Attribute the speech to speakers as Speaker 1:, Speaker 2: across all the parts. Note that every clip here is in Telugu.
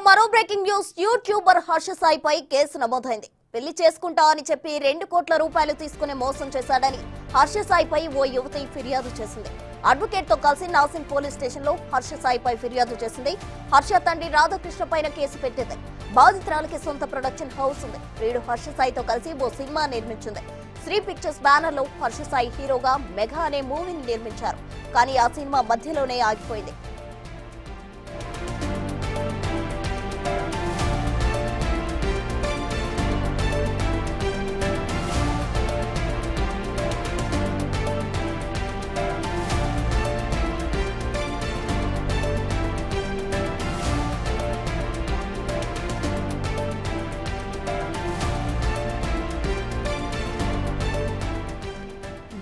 Speaker 1: మరో బ్రేకింగ్ న్యూస్. యూట్యూబర్ హర్ష సాయిపై కేసు నమోదైంది. పెళ్లి చేసుకుంటా అని చెప్పి 2 కోట్ల రూపాయలు తీసుకుని మోసం చేశాడని హర్ష సాయిపై ఓ యువతి ఫిర్యాదు చేసింది. అడ్వకేట్ తో కలిసి నాసింగ్ పోలీస్ స్టేషన్ లో హర్ష సాయిపై ఫిర్యాదు చేసింది. హర్ష తండ్రి రాధాకృష్ణ పైన కేసు పెట్టింది. బాధితురాలకి సొంత ప్రొడక్షన్ హౌస్ ఉంది. వీడు హర్ష సాయితో కలిసి ఓ సినిమా నిర్మించింది. శ్రీ పిక్చర్స్ బ్యానర్ లో హర్ష సాయి హీరోగా మెగా అనే మూవీని నిర్మించారు. కానీ ఆ సినిమా మధ్యలోనే ఆగిపోయింది.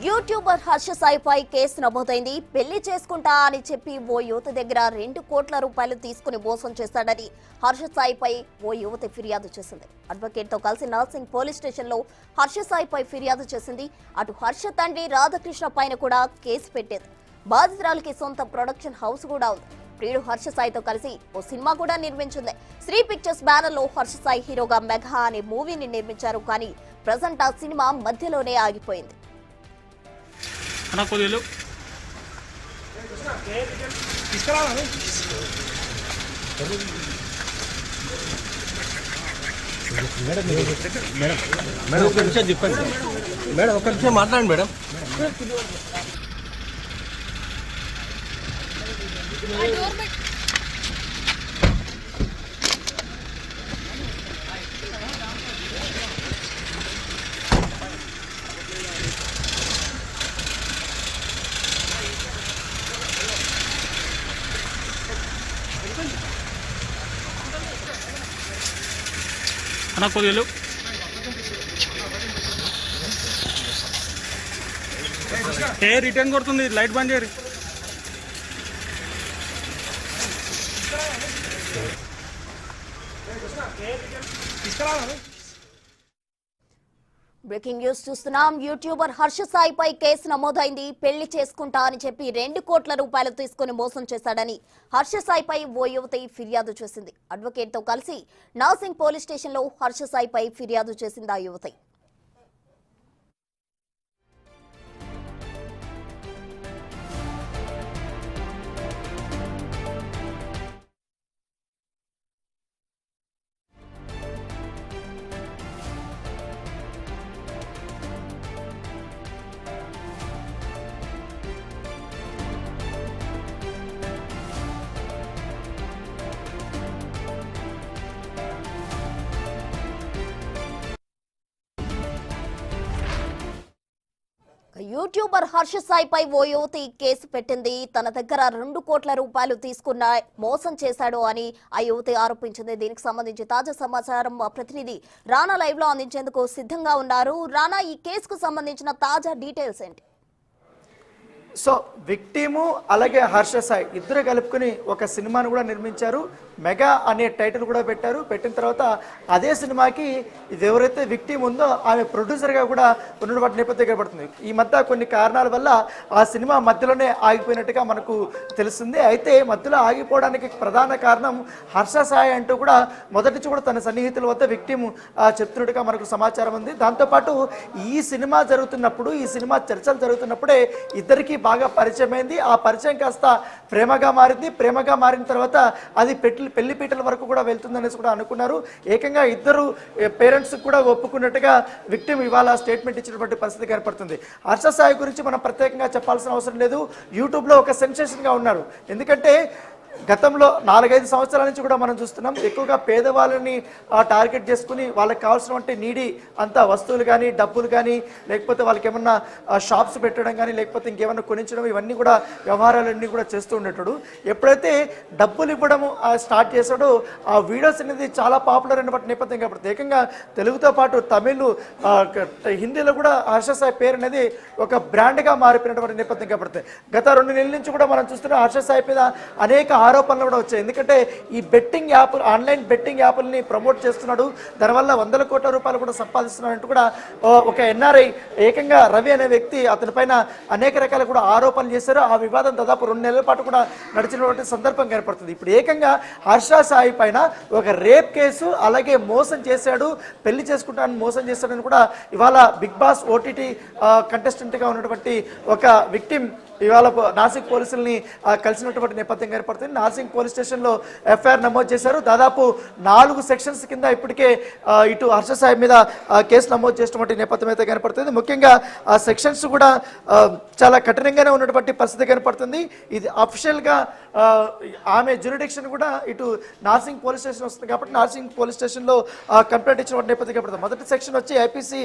Speaker 1: యూట్యూబర్ హర్ష సాయిపై కేసు నమోదైంది. పెళ్లి చేసుకుంటా అని చెప్పి ఓ యువత దగ్గర 2 కోట్ల రూపాయలు తీసుకుని మోసం చేశాడని హర్ష సాయిపై ఓ యువతి ఫిర్యాదు చేసింది. అడ్వకేట్ తో కలిసి నాసింగ్ పోలీస్ స్టేషన్ లో హర్ష సాయిపై ఫిర్యాదు చేసింది. అటు హర్ష తండ్రి రాధాకృష్ణ పైన కూడా కేసు పెట్టేది. బాధితురాలకి సొంత ప్రొడక్షన్ హౌస్ కూడా ఉంది. ప్రియుడు హర్ష సాయితో కలిసి ఓ సినిమా కూడా నిర్మించింది. శ్రీ పిక్చర్స్ బ్యానర్ లో హర్ష సాయి హీరోగా మెగా అనే మూవీని నిర్మించారు. కానీ ప్రజెంట్ ఆ సినిమా మధ్యలోనే ఆగిపోయింది.
Speaker 2: మేడం ఒక నిమిషం చెప్పండి మేడం, ఒక నిమిషం మాట్లాడండి మేడం.
Speaker 3: అన్న కొద్దిగా రిటర్న్ కొడుతుంది, లైట్ బంద్ చేయరు.
Speaker 1: బ్రేకింగ్ న్యూస్ చూస్తున్నాం. యూట్యూబర్ హర్ష సాయిపై కేసు నమోదైంది. పెళ్లి చేసుకుంటా అని చెప్పి 2 కోట్ల రూపాయలు తీసుకుని మోసం చేశాడని హర్ష సాయిపై ఓ యువతి ఫిర్యాదు చేసింది. అడ్వకేట్ తో కలిసి నాసింగ్ పోలీస్ స్టేషన్ లో హర్ష సాయిపై ఫిర్యాదు చేసింది ఆ యువతి. యూట్యూబర్ హర్ష సాయిపై ఓ యువతి కేసు పెట్టింది. తన దగ్గర 2 కోట్ల రూపాయలు తీసుకున్న మోసం చేశాడు అని ఆ యువతి ఆరోపించింది. దీనికి సంబంధించి తాజా సమాచారం మా ప్రతినిధి రానా లైవ్ లో అందించేందుకు సిద్ధంగా ఉన్నారు. రానా, ఈ కేసుకు సంబంధించిన తాజా డీటెయిల్స్ ఏంటి?
Speaker 4: సో విక్టిము అలాగే హర్ష సాయి ఇద్దరు కలుపుకుని ఒక సినిమాను కూడా నిర్మించారు. మెగా అనే టైటిల్ కూడా పెట్టారు. పెట్టిన తర్వాత అదే సినిమాకి ఇది ఎవరైతే విక్టిమ్ ఉందో ఆమె ప్రొడ్యూసర్గా కూడా ఉన్నటువంటి నేపథ్యం కనబడుతుంది. ఈ మధ్య కొన్ని కారణాల వల్ల ఆ సినిమా మధ్యలోనే ఆగిపోయినట్టుగా మనకు తెలుస్తుంది. అయితే మధ్యలో ఆగిపోవడానికి ప్రధాన కారణం హర్ష సాయి అంటూ కూడా మొదటి నుంచి కూడా తన సన్నిహితుల వద్ద విక్టిమ్ చెప్తున్నట్టుగా మనకు సమాచారం ఉంది. దాంతోపాటు ఈ సినిమా జరుగుతున్నప్పుడు, ఈ సినిమా చర్చలు జరుగుతున్నప్పుడే ఇద్దరికి బాగా పరిచయమైంది. ఆ పరిచయం కాస్త ప్రేమగా మారింది. ప్రేమగా మారిన తర్వాత అది పెళ్లి పీటల వరకు కూడా వెళ్తుందనేసి కూడా అనుకున్నారు. ఏకంగా ఇద్దరు పేరెంట్స్ కూడా ఒప్పుకున్నట్టుగా విక్టిమ్ ఇవాళ స్టేట్మెంట్ ఇచ్చినటువంటి పరిస్థితి కనపడుతుంది. హర్ష సాయి గురించి మనం ప్రత్యేకంగా చెప్పాల్సిన అవసరం లేదు. యూట్యూబ్లో ఒక సెన్సేషన్గా ఉన్నారు. ఎందుకంటే గతంలో 4-5 సంవత్సరాల నుంచి కూడా మనం చూస్తున్నాం ఎక్కువగా పేదవాళ్ళని టార్గెట్ చేసుకుని వాళ్ళకి కావాల్సినటువంటి నీడి అంతా వస్తువులు కానీ, డబ్బులు కానీ, లేకపోతే వాళ్ళకి ఏమన్నా షాప్స్ పెట్టడం కానీ, లేకపోతే ఇంకేమన్నా కొనించడం, ఇవన్నీ కూడా వ్యవహారాలన్నీ కూడా చేస్తూ ఉండేటాడు. ఎప్పుడైతే డబ్బులు ఇవ్వడం స్టార్ట్ చేశాడో ఆ వీడియోస్ అనేది చాలా పాపులర్ అయినటువంటి నేపథ్యం కాబట్టి ఏకంగా తెలుగుతో పాటు తమిళ్, హిందీలో కూడా హర్ష సాయి పేరు అనేది ఒక బ్రాండ్గా మారిపోయినటువంటి నేపథ్యం కాబట్టి గత 2 నెలల నుంచి కూడా మనం చూస్తున్నాం హర్ష సాయి మీద అనేక ఆరోపణలు కూడా వచ్చాయి. ఎందుకంటే ఈ బెట్టింగ్ యాప్, ఆన్లైన్ బెట్టింగ్ యాప్ని ప్రమోట్ చేస్తున్నాడు, దానివల్ల 100 కోట్ల రూపాయలు కూడా సంపాదిస్తున్నాడంటూ కూడా ఒక ఎన్ఆర్ఐ ఏకంగా రవి అనే వ్యక్తి అతని పైన అనేక రకాల కూడా ఆరోపణలు చేశారు. ఆ వివాదం దాదాపు 2 నెలల పాటు కూడా నడిచినటువంటి సందర్భం కనపడుతుంది. ఇప్పుడు ఏకంగా హర్ష సాయి పైన ఒక రేప్ కేసు, అలాగే మోసం చేశాడు, పెళ్లి చేసుకుంటానని మోసం చేశాడని కూడా ఇవాళ బిగ్ బాస్ ఓటీటీ కంటెస్టెంట్గా ఉన్నటువంటి ఒక విక్టిమ్ ఇవాళ నాసిక్ పోలీసుల్ని కలిసినటువంటి నేపథ్యం ఏర్పడుతుంది. నాసిక్ పోలీస్ స్టేషన్లో ఎఫ్ఐఆర్ నమోదు చేశారు. దాదాపు 4 సెక్షన్స్ కింద ఇప్పటికే ఇటు హర్ష సాయి మీద కేసు నమోదు చేసినటువంటి నేపథ్యం అయితే కనపడుతుంది. ముఖ్యంగా ఆ సెక్షన్స్ కూడా చాలా కఠినంగానే ఉన్నటువంటి పరిస్థితి కనపడుతుంది. ఇది అఫిషియల్గా ఆమె జ్యూరిడిక్షన్ కూడా ఇటు నార్సింగ్ పోలీస్ స్టేషన్ వస్తుంది కాబట్టి నార్సింగ్ పోలీస్ స్టేషన్లో కంప్లైంట్ ఇచ్చినటువంటి నేపథ్యం కనపడుతుంది. మొదటి సెక్షన్ వచ్చి ఐపీసీ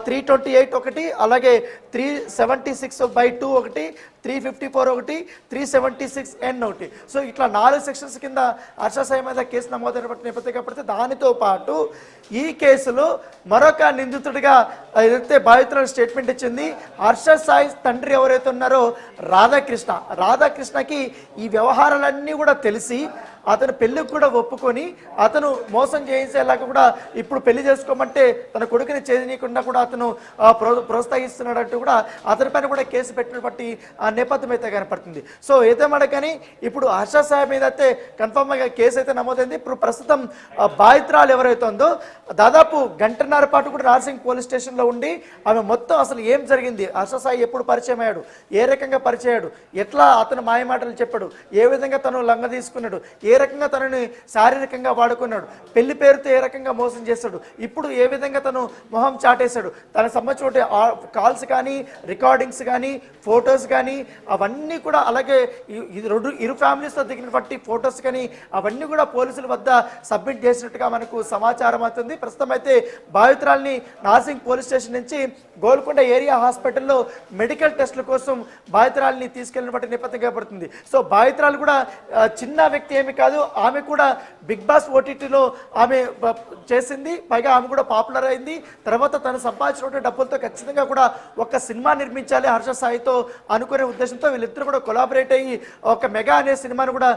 Speaker 4: 328 ఒకటి, అలాగే 376/2 ఒకటి, 354 ఒకటి, 376N ఒకటి. సో ఇట్లా 4 సెక్షన్స్ కింద హర్ష సాయి మీద కేసు నమోదైనటువంటి నేపథ్యం కాబట్టి దానితో పాటు ఈ కేసులో మరొక నిందితుడిగా ఏదైతే బాధితురాలు స్టేట్మెంట్ ఇచ్చింది హర్ష సాయి తండ్రి ఎవరైతే ఉన్నారో రాధాకృష్ణకి ఈ వ్యవహారాలన్నీ కూడా తెలిసి అతను పెళ్లికి కూడా ఒప్పుకొని అతను మోసం చేయించేలాగా కూడా ఇప్పుడు పెళ్లి చేసుకోమంటే తన కొడుకుని చేయనీయకుండా కూడా అతను ప్రోత్సహిస్తున్నాడంటూ కూడా అతనిపైన కూడా కేసు పెట్టినటువంటి నేపథ్యం అయితే కనపడుతుంది. సో ఏదేమన్నా కానీ ఇప్పుడు హర్ష సాయి మీద అయితే కన్ఫర్మ్గా కేసు అయితే నమోదైంది. ఇప్పుడు ప్రస్తుతం బాధితురాలు ఎవరైతే ఉందో దాదాపు 1.5 గంటల పాటు కూడా నార్సింగ్ పోలీస్ స్టేషన్లో ఉండి ఆమె మొత్తం అసలు ఏం జరిగింది, హర్ష సాయి ఎప్పుడు పరిచయం అయ్యాడు, ఏ రకంగా పరిచయాడు, ఎట్లా అతను మాయమాటలు చెప్పాడు, ఏ విధంగా తను లంగ తీసుకున్నాడు, ఏ రకంగా తనని శారీరకంగా వాడుకున్నాడు, పెళ్లి పేరుతో ఏ రకంగా మోసం చేశాడు, ఇప్పుడు ఏ విధంగా తను మొహం చాటేశాడు, తనకు సంబంధించిన కాల్స్ కానీ రికార్డింగ్స్ కానీ ఫొటోస్ కానీ అవన్నీ కూడా, అలాగే ఇరు ఫ్యామిలీస్తో దిగినటువంటి ఫొటోస్ కానీ అవన్నీ కూడా పోలీసుల వద్ద సబ్మిట్ చేసినట్టుగా మనకు సమాచారం అవుతుంది. ప్రస్తుతం అయితే బాధితురాల్ని నార్సింగ్ పోలీస్ స్టేషన్ నుంచి గోల్కొండ ఏరియా హాస్పిటల్లో మెడికల్ టెస్టుల కోసం బాధితురాల్ని తీసుకెళ్లినటువంటి నేపథ్యం కనబడుతుంది. సో బాధితురాలు కూడా చిన్న వ్యక్తి ఏమి కాదు, ఆమె కూడా బిగ్ బాస్ ఓటీటీలో ఆమె చేసింది, పైగా ఆమె కూడా పాపులర్ అయింది. తర్వాత తను సంపాదించినటువంటి డబ్బులతో ఖచ్చితంగా కూడా ఒక సినిమా నిర్మించాలి హర్ష సాయితో అనుకునే ఉద్దేశంతో వీళ్ళిద్దరు కూడా కొలాబరేట్ అయ్యి ఒక మెగా అనే సినిమాను కూడా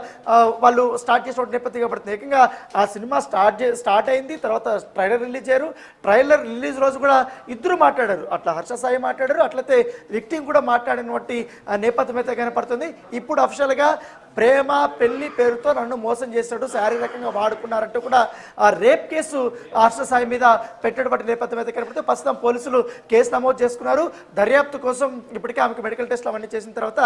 Speaker 4: వాళ్ళు స్టార్ట్ చేసినటువంటి నేపథ్యం కనబడుతుంది. ఏకంగా ఆ సినిమా స్టార్ట్ అయింది, తర్వాత ట్రైలర్ రిలీజ్ అయ్యారు. ట్రైలర్ రిలీజ్ రోజు కూడా ఇద్దరు మాట్లాడారు, అట్లా హర్ష సాయి మాట్లాడారు, అట్లయితే విక్టిమ్ కూడా మాట్లాడినటువంటి నేపథ్యం అయితే కనపడుతుంది. ఇప్పుడు అఫిషియల్గా ప్రేమ పెళ్లి పేరుతో నన్ను మోసం చేశాడు, శారీరకంగా వాడుకున్నారంటూ కూడా ఆ రేప్ కేసు హర్ష సాయి మీద పెట్టినటువంటి నేపథ్యం అయితే కనపడితే ప్రస్తుతం పోలీసులు కేసు నమోదు చేసుకున్నారు. దర్యాప్తు కోసం ఇప్పటికే ఆమెకు మెడికల్ టెస్ట్లు అవన్నీ చేసిన తర్వాత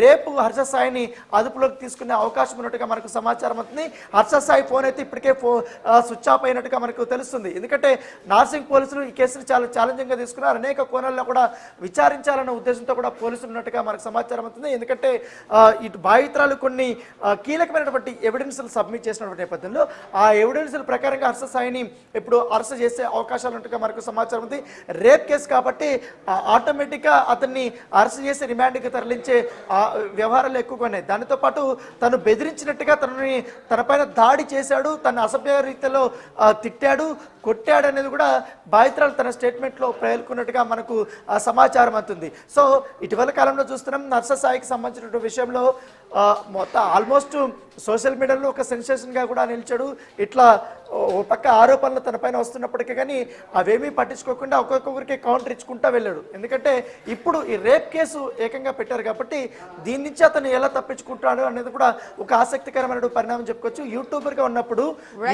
Speaker 4: రేపు హర్ష సాయిని అదుపులోకి తీసుకునే అవకాశం ఉన్నట్టుగా మనకు సమాచారం అవుతుంది. హర్ష సాయి ఫోన్ అయితే ఇప్పటికే స్విచ్ ఆఫ్ అయినట్టుగా మనకు తెలుస్తుంది. ఎందుకంటే నార్సింగ్ పోలీసులు ఈ కేసును చాలా ఛాలెంజింగ్గా తీసుకున్నారు, అనేక కోణాల్లో కూడా విచారించాలన్న ఉద్దేశంతో కూడా పోలీసులు ఉన్నట్టుగా మనకు సమాచారం అవుతుంది. ఎందుకంటే ఇటు బాధితురాలు కొన్ని కీలకమైనటువంటి ఎవిడెన్స్లు సబ్మిట్ చేసినటువంటి నేపథ్యంలో ఆ ఎవిడెన్స్ల ప్రకారంగా హర్ష సాయిని ఇప్పుడు అరెస్ట్ చేసే అవకాశాలు ఉన్నట్టుగా మనకు సమాచారం ఉంది. రేప్ కేసు కాబట్టి ఆటోమేటిక్గా అతన్ని అరెస్ట్ చేసి రిమాండ్కి తరలించే వ్యవహారాలు ఎక్కువగా ఉన్నాయి. దానితో పాటు తను బెదిరించినట్టుగా తనపైన దాడి చేశాడు, తన అసభ్య రీతిలో తిట్టాడు, కొట్టాడు అనేది కూడా బాధితురాలు తన స్టేట్మెంట్లో పేర్కొన్నట్టుగా మనకు సమాచారం అవుతుంది. సో ఇటీవల కాలంలో చూస్తున్నాం హర్ష సాయికి సంబంధించిన విషయంలో మొత్తం ఆల్మోస్ట్ సోషల్ మీడియాలో ఒక సెన్సేషన్గా కూడా నిలిచాడు. ఇట్లా ఓ పక్క ఆరోపణలు తన పైన వస్తున్నప్పటికీ కానీ అవేమీ పట్టించుకోకుండా ఒక్కొక్కరికి కౌంటర్ ఇచ్చుకుంటూ వెళ్ళాడు. ఎందుకంటే ఇప్పుడు ఈ రేప్ కేసు ఏకంగా పెట్టారు కాబట్టి దీని నుంచి అతను ఎలా తప్పించుకుంటాడు అనేది కూడా ఒక ఆసక్తికరమైన పరిణామం చెప్పుకోవచ్చు. యూట్యూబర్గా ఉన్నప్పుడు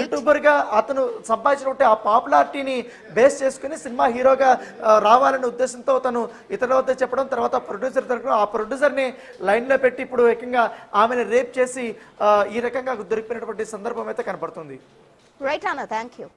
Speaker 4: యూట్యూబర్గా అతను సంపాదించినటువంటి ఆ పాపులారిటీని బేస్ చేసుకుని సినిమా హీరోగా రావాలనే ఉద్దేశంతో తను ఇతరుల వద్ద చెప్పడం, తర్వాత ప్రొడ్యూసర్ తరఫున ఆ ప్రొడ్యూసర్ని లైన్లో పెట్టి ఇప్పుడు ఏకంగా ఆమెను రేప్ చేసి ఈ రకంగా దొరికిపోయినటువంటి సందర్భం అయితే కనపడుతుంది.
Speaker 1: రైట్ అన్న, థ్యాంక్ యూ.